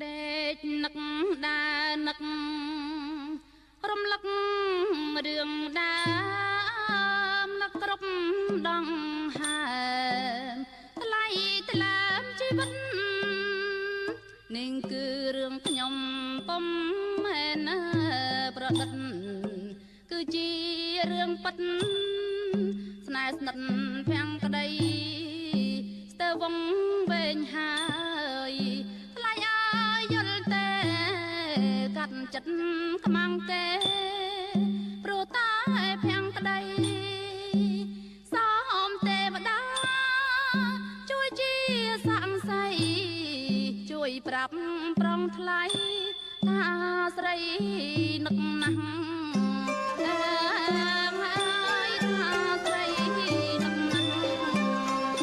ដេកនឹកដានឹករំលឹករឿងដើមនឹកគ្រប់ដងហើមថ្លៃថ្លើមជីវិតនេះគឺរឿងខ្ញុំពុំមែនប្រឌិតគឺជារឿងពិតស្នេហ៍ស្និទ្ធភាំងក្តីស្ទើរវងវែងហើយថ្លៃអើយយល់ទេកាត់ចិត្តខ្មាំងគេព្រោះតែភាំងក្តីសូមទេវតាជួយជាសាំងសៃជួយប្រាប់ប្រងថ្លៃថាស្រីនឹកណាស់ហើយថាស្រីនឹកណាស់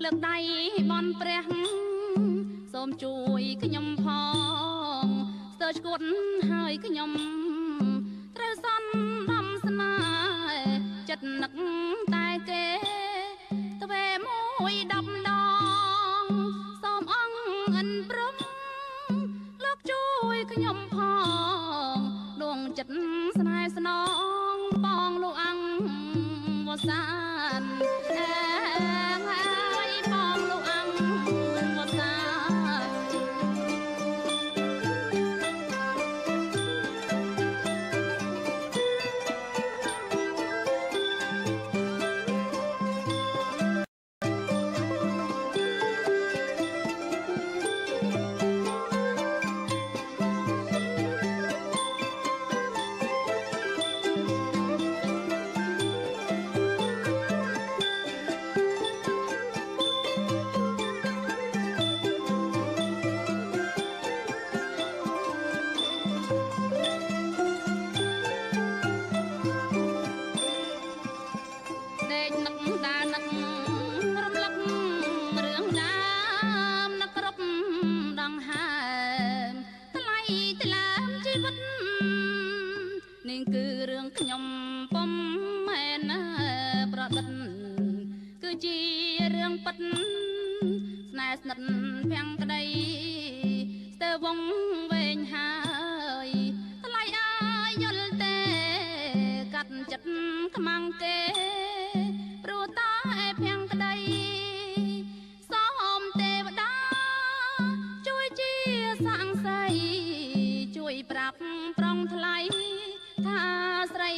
លើកដៃបន់ព្រះសូមជួយខ្ញុំផងស្ទើរឈួតហើយខ្ញុំត្រូវសន្តំស្នេហ៍ចិត្តនឹកតែគេទ្វេមួយ10ដងសូមអង្គអិនព្រំលោកជួយខ្ញុំផងដួងចិត្តស្នេហ៍ស្នងបងលោកអង្គវសានហើយបងលោកអង្គវសានេះគឺរឿងខ្ញុំពុំមែនប្រឌិតគឺជារឿងពិតស្នេហ៍ស្និទ្ធភាំងក្តីស្ទើរវងវែងហើយថ្លៃអើយយល់ទេកាត់ចិត្តខ្មាំងគេព្រោះតែភាំងក្តីសូមទេវតាជួយជាសាំងសៃជួយប្រាប់ប្រងថ្លៃថាស្រី